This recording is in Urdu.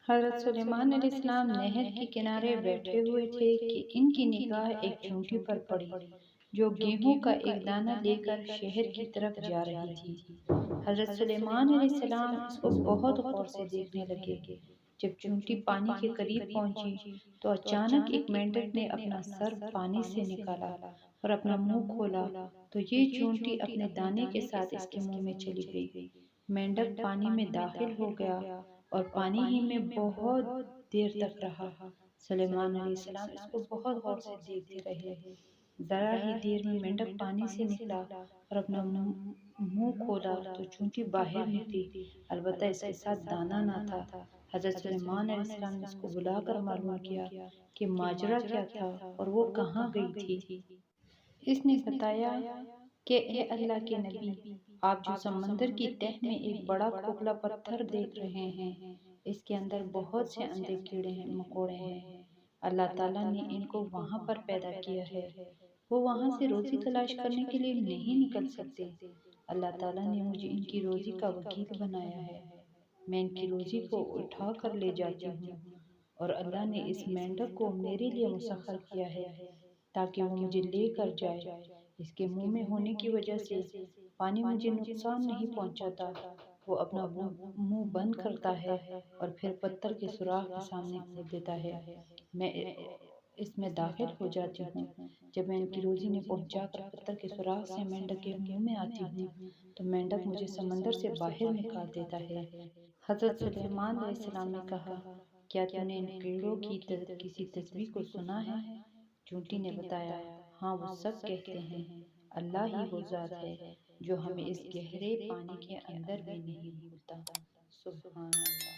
حضرت سلیمان علیہ السلام نہر کے کنارے بیٹھے ہوئے تھے کہ ان کی نگاہ ایک چونٹی پر پڑی جو گیہوں کا ایک دانہ لے کر شہر کی طرف جا رہی تھی۔ حضرت سلیمان علیہ السلام اس کو بہت غور سے دیکھنے لگے۔ جب چونٹی پانی کے قریب پہنچی تو اچانک ایک مینڈک نے اپنا سر پانی سے نکالا اور اپنا منہ کھولا تو یہ چونٹی اپنے دانے کے ساتھ اس کے منہ میں چلی گئی۔ مینڈک پانی میں داخل ہو گیا اور پانی ہی میں بہت دیر تک رہا۔ سلیمان علیہ السلام اس کو بہت غور سے دیکھتے رہے۔ ذرا ہی دیر میں مینڈک پانی سے نکلا اور اپنا منہ کھولا تو چونٹی باہر نکلی، البتہ اس کے ساتھ دانہ نہ تھا۔ حضرت سلیمان علیہ السلام نے اس کو بلا کر معلوم کیا کہ ماجرا کیا تھا اور وہ کہاں گئی تھی۔ اس نے بتایا کہ اے اللہ کے نبی، آپ جو سمندر کی تہہ میں ایک بڑا کھوکھلا پتھر دیکھ رہے ہیں، اس کے اندر بہت سے اندھے کیڑے مکوڑے ہیں۔ اللہ تعالیٰ نے ان کو وہاں پر پیدا کیا ہے۔ وہ وہاں سے روزی تلاش کرنے کے لیے نہیں نکل سکتے۔ اللہ تعالیٰ نے مجھے ان کی روزی کا وکیل بنایا ہے۔ میں ان کی روزی کو اٹھا کر لے جاتی ہوں اور اللہ نے اس مینڈک کو میرے لیے مسخر کیا ہے تاکہ وہ مجھے لے کر جائے۔ اس کے منہ میں ہونے کی وجہ سے پانی مجھے نقصان نہیں پہنچاتا۔ وہ اپنا منہ بند کرتا ہے اور پھر پتھر کے سوراخ کے سامنے کھول دیتا ہے۔ میں اس میں داخل ہو جاتی ہوں۔ جب میں ان کی روزی میں پہنچا کر پتھر کے سوراخ سے مینڈک کے منہ میں آتی ہوں تو مینڈک مجھے سمندر سے باہر نکال دیتا ہے۔ حضرت سلیمان علیہ السلام نے کہا، کیا تو نے ان کیڑوں کی کسی تسبیح کو سنا ہے؟ چونٹی نے بتایا، ہاں وہ سب کہتے ہیں اللہ ہی وہ ذات ہے جو ہمیں اس گہرے پانی کے اندر بھی نہیں بھولتا۔ سبحان اللہ۔